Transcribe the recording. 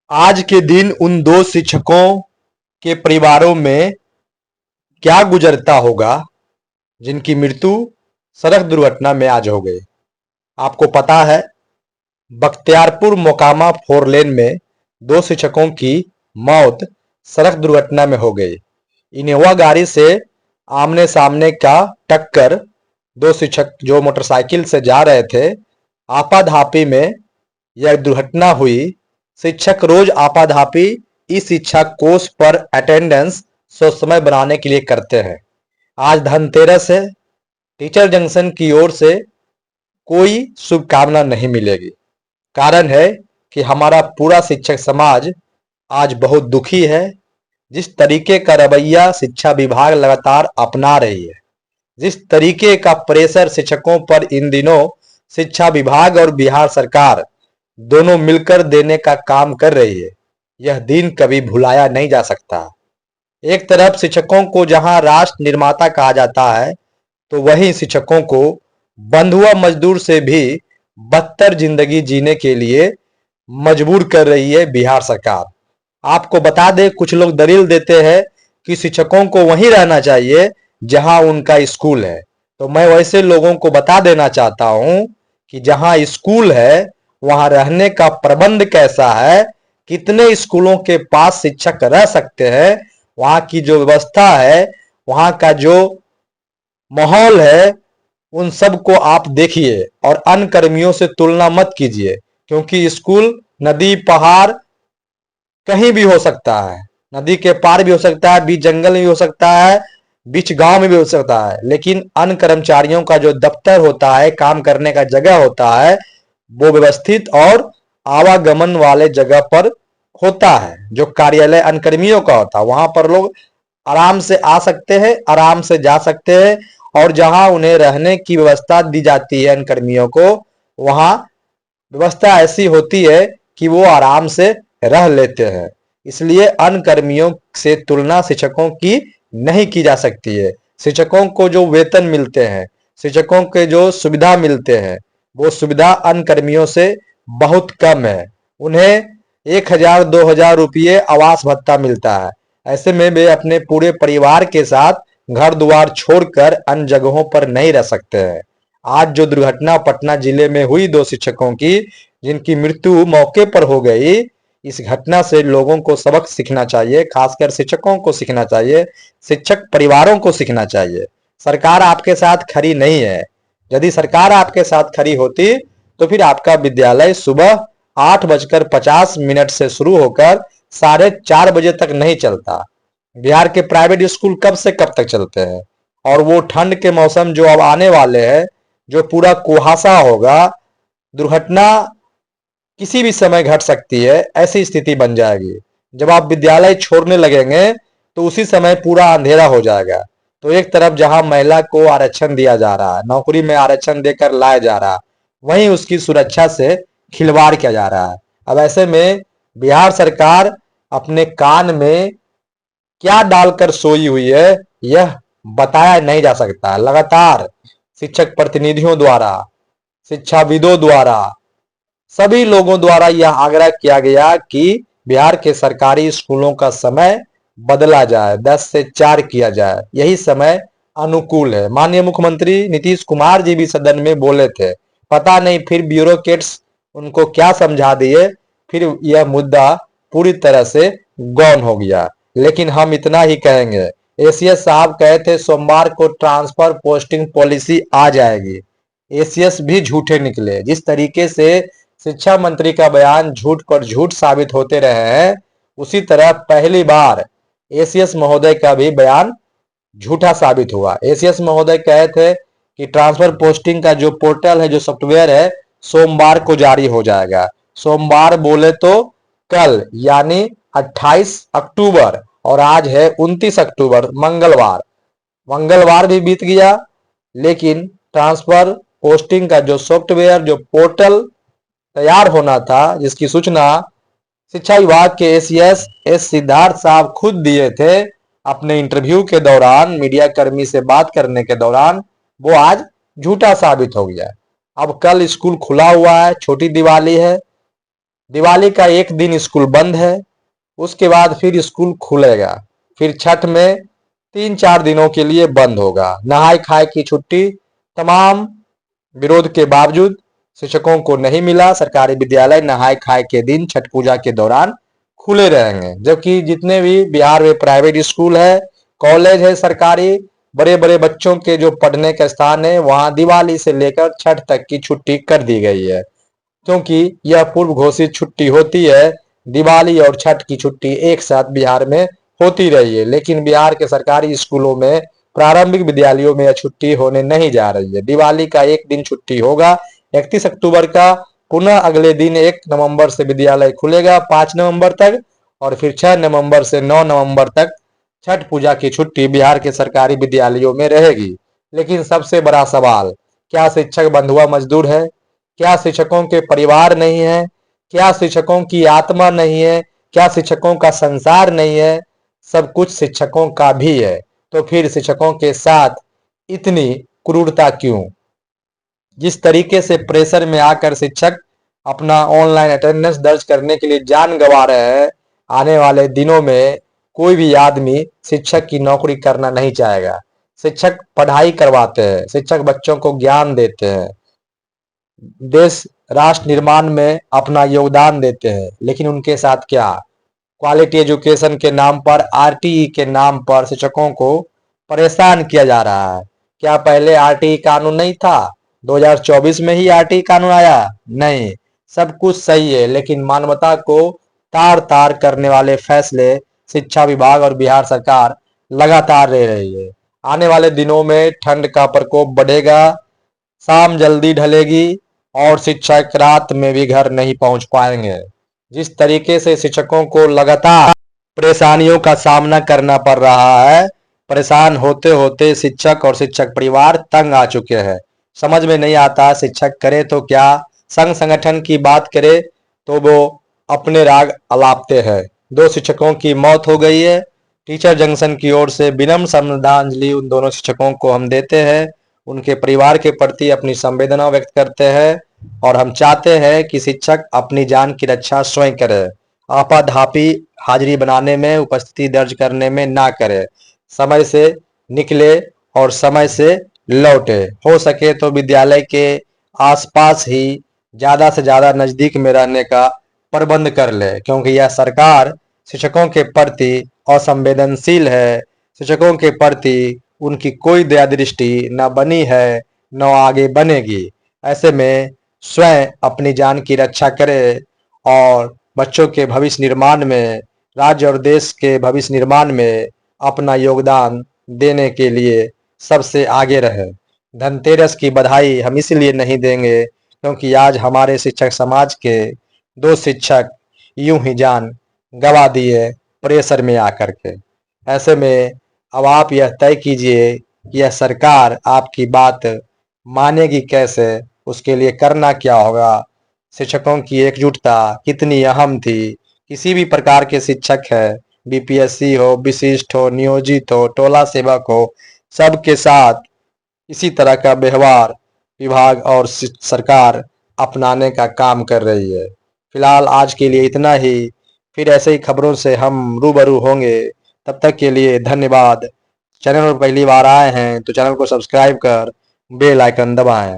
आज के दिन उन दो शिक्षकों के परिवारों में क्या गुजरता होगा जिनकी मृत्यु सड़क दुर्घटना में आज हो गई। आपको पता है, बख्तियारपुर मोकामा फोरलेन में दो शिक्षकों की मौत सड़क दुर्घटना में हो गई। इनोवा गाड़ी से आमने सामने का टक्कर दो शिक्षक जो मोटरसाइकिल से जा रहे थे, आपाधापी में यह दुर्घटना हुई। शिक्षक रोज आपाधापी इस शिक्षा कोर्स पर अटेंडेंस समय बनाने के लिए करते हैं। आज धनतेरस है, टीचर जंक्शन की ओर से कोई शुभकामना नहीं मिलेगी। कारण है कि हमारा पूरा शिक्षक समाज आज बहुत दुखी है। जिस तरीके का रवैया शिक्षा विभाग लगातार अपना रही है, जिस तरीके का प्रेशर शिक्षकों पर इन दिनों शिक्षा विभाग और बिहार सरकार दोनों मिलकर देने का काम कर रही है, यह दिन कभी भुलाया नहीं जा सकता। एक तरफ शिक्षकों को जहां राष्ट्र निर्माता कहा जाता है, तो वहीं शिक्षकों को बंधुआ मजदूर से भी बदतर जिंदगी जीने के लिए मजबूर कर रही है बिहार सरकार। आपको बता दें, कुछ लोग दलील देते हैं कि शिक्षकों को वहीं रहना चाहिए जहां उनका स्कूल है। तो मैं वैसे लोगों को बता देना चाहता हूं कि जहां स्कूल है वहां रहने का प्रबंध कैसा है, कितने स्कूलों के पास शिक्षक रह सकते हैं, वहां की जो व्यवस्था है, वहां का जो माहौल है, उन सब को आप देखिए और अन्य कर्मियों से तुलना मत कीजिए। क्योंकि स्कूल नदी पहाड़ कहीं भी हो सकता है, नदी के पार भी हो सकता है, बीच जंगल में भी हो सकता है, बीच गांव में भी हो सकता है, लेकिन अन्य कर्मचारियों का जो दफ्तर होता है, काम करने का जगह होता है, वो व्यवस्थित और आवागमन वाले जगह पर होता है। जो कार्यालय अन्य कर्मियों का होता है, वहां पर लोग आराम से आ सकते हैं, आराम से जा सकते हैं, और जहां उन्हें रहने की व्यवस्था दी जाती है अन्य कर्मियों को, वहां व्यवस्था ऐसी होती है कि वो आराम से रह लेते हैं। इसलिए अन्य कर्मियों से तुलना शिक्षकों की नहीं की जा सकती है। शिक्षकों को जो वेतन मिलते हैं, शिक्षकों के जो सुविधा मिलते हैं, वो सुविधा अन्य कर्मियों से बहुत कम है। उन्हें 1,000 2,000 रुपये आवास भत्ता मिलता है। ऐसे में वे अपने पूरे परिवार के साथ घर द्वार छोड़कर अन्य जगहों पर नहीं रह सकते हैं। आज जो दुर्घटना पटना जिले में हुई दो शिक्षकों की, जिनकी मृत्यु मौके पर हो गई, इस घटना से लोगों को सबक सीखना चाहिए, खासकर शिक्षकों को सीखना चाहिए, शिक्षक परिवारों को सीखना चाहिए। सरकार आपके साथ खड़ी नहीं है। यदि सरकार आपके साथ खड़ी होती तो फिर आपका विद्यालय सुबह 8:50 से शुरू होकर 4:30 तक नहीं चलता। बिहार के प्राइवेट स्कूल कब से कब तक चलते हैं? और वो ठंड के मौसम जो अब आने वाले हैं, जो पूरा कुहासा होगा, दुर्घटना किसी भी समय घट सकती है, ऐसी स्थिति बन जाएगी। जब आप विद्यालय छोड़ने लगेंगे तो उसी समय पूरा अंधेरा हो जाएगा। तो एक तरफ जहां महिला को आरक्षण दिया जा रहा है, नौकरी में आरक्षण देकर लाया जा रहा है, वहीं उसकी सुरक्षा से खिलवाड़ किया जा रहा है। अब ऐसे में बिहार सरकार अपने कान में क्या डालकर सोई हुई है, यह बताया नहीं जा सकता। लगातार शिक्षक प्रतिनिधियों द्वारा, शिक्षाविदों द्वारा, सभी लोगों द्वारा यह आग्रह किया गया कि बिहार के सरकारी स्कूलों का समय बदला जाए, 10 से 4 किया जाए, यही समय अनुकूल है। माननीय मुख्यमंत्री नीतीश कुमार जी भी सदन में बोले थे। पता नहीं फिर ब्यूरोक्रेट्स उनको क्या समझा दिए, फिर यह मुद्दा पूरी तरह से गौन हो गया। लेकिन हम इतना ही कहेंगे, एसीएस साहब कहे थे सोमवार को ट्रांसफर पोस्टिंग पॉलिसी आ जाएगी। एसीएस भी झूठे निकले। जिस तरीके से शिक्षा मंत्री का बयान झूठ पर झूठ साबित होते रहे हैं, उसी तरह पहली बार एसीएस महोदय का भी बयान झूठा साबित हुआ। एसीएस महोदय कहे थे कि ट्रांसफर पोस्टिंग का जो पोर्टल है, जो सॉफ्टवेयर है, सोमवार को जारी हो जाएगा। सोमवार बोले तो कल, यानी 28 अक्टूबर, और आज है 29 अक्टूबर, मंगलवार। मंगलवार भी बीत गया, लेकिन ट्रांसफर पोस्टिंग का जो सॉफ्टवेयर, जो पोर्टल तैयार होना था, जिसकी सूचना शिक्षा विभाग के एसीएस एस सिद्धार्थ साहब खुद दिए थे अपने इंटरव्यू के दौरान, मीडिया कर्मी से बात करने के दौरान, वो आज झूठा साबित हो गया। अब कल स्कूल खुला हुआ है, छोटी दिवाली है, दिवाली का एक दिन स्कूल बंद है, उसके बाद फिर स्कूल खुलेगा, फिर छठ में 3-4 दिनों के लिए बंद होगा। नहाय खाए की छुट्टी तमाम विरोध के बावजूद शिक्षकों को नहीं मिला। सरकारी विद्यालय नहाय खाए के दिन छठ पूजा के दौरान खुले रहेंगे, जबकि जितने भी बिहार में प्राइवेट स्कूल है, कॉलेज है सरकारी, बड़े बड़े बच्चों के जो पढ़ने के स्थान है, वहां दिवाली से लेकर छठ तक की छुट्टी कर दी गई है, क्योंकि यह पूर्व घोषित छुट्टी होती है। दिवाली और छठ की छुट्टी एक साथ बिहार में होती रही है, लेकिन बिहार के सरकारी स्कूलों में प्रारंभिक विद्यालयों में यह छुट्टी होने नहीं जा रही है। दिवाली का एक दिन छुट्टी होगा 31 अक्टूबर का, पुनः अगले दिन 1 नवंबर से विद्यालय खुलेगा 5 नवंबर तक, और फिर 6 नवंबर से 9 नवंबर तक छठ पूजा की छुट्टी बिहार के सरकारी विद्यालयों में रहेगी। लेकिन सबसे बड़ा सवाल, क्या शिक्षक बंधुआ मजदूर है? क्या शिक्षकों के परिवार नहीं है? क्या शिक्षकों की आत्मा नहीं है? क्या शिक्षकों का संसार नहीं है? सब कुछ शिक्षकों का भी है, तो फिर शिक्षकों के साथ इतनी क्रूरता क्यों? जिस तरीके से प्रेशर में आकर शिक्षक अपना ऑनलाइन अटेंडेंस दर्ज करने के लिए जान गंवा रहे हैं, आने वाले दिनों में कोई भी आदमी शिक्षक की नौकरी करना नहीं चाहेगा। शिक्षक पढ़ाई करवाते हैं, शिक्षक बच्चों को ज्ञान देते हैं, देश राष्ट्र निर्माण में अपना योगदान देते हैं, लेकिन उनके साथ क्या? क्वालिटी एजुकेशन के नाम पर, आरटीई के नाम पर शिक्षकों को परेशान किया जा रहा है। क्या पहले आरटीई कानून नहीं था? 2024 में ही आरटीई कानून आया? नहीं। सब कुछ सही है, लेकिन मानवता को तार तार करने वाले फैसले शिक्षा विभाग और बिहार सरकार लगातार ले रही है। आने वाले दिनों में ठंड का प्रकोप बढ़ेगा, शाम जल्दी ढलेगी और शिक्षक रात में भी घर नहीं पहुंच पाएंगे। जिस तरीके से शिक्षकों को लगातार परेशानियों का सामना करना पड़ रहा है, परेशान होते होते शिक्षक और शिक्षक परिवार तंग आ चुके हैं। समझ में नहीं आता शिक्षक करे तो क्या, संघ संगठन की बात करे तो वो अपने राग अलापते हैं। 2 शिक्षकों की मौत हो गई है। टीचर जंक्शन की ओर से विनम्र श्रद्धांजलि उन दोनों शिक्षकों को हम देते हैं, उनके परिवार के प्रति अपनी संवेदना व्यक्त करते हैं, और हम चाहते हैं कि शिक्षक अपनी जान की रक्षा स्वयं करे, आपाधापी हाजिरी बनाने में, उपस्थिति दर्ज करने में ना करे। समय से निकले और समय से लौटे। हो सके तो विद्यालय के आसपास ही ज्यादा से ज्यादा नजदीक में रहने का प्रबंध कर ले, क्योंकि यह सरकार शिक्षकों के प्रति असंवेदनशील है। शिक्षकों के प्रति उनकी कोई दया दृष्टि न बनी है, न आगे बनेगी। ऐसे में स्वयं अपनी जान की रक्षा करे और बच्चों के भविष्य निर्माण में, राज्य और देश के भविष्य निर्माण में अपना योगदान देने के लिए सबसे आगे रहे। धनतेरस की बधाई हम इसलिए नहीं देंगे क्योंकि आज हमारे शिक्षक समाज के 2 शिक्षक यूं ही जान गंवा दिए प्रेशर में आकर के। ऐसे में अब आप यह तय कीजिए कि यह सरकार आपकी बात मानेगी कैसे, उसके लिए करना क्या होगा। शिक्षकों की एकजुटता कितनी अहम थी। किसी भी प्रकार के शिक्षक है, बीपीएससी हो, विशिष्ट हो, नियोजित हो, टोला सेवक हो, सबके साथ इसी तरह का व्यवहार विभाग और सरकार अपनाने का काम कर रही है। फिलहाल आज के लिए इतना ही, फिर ऐसे ही खबरों से हम रूबरू होंगे। तब तक के लिए धन्यवाद। चैनल पर पहली बार आए हैं तो चैनल को सब्सक्राइब कर बेल आइकन दबाएं।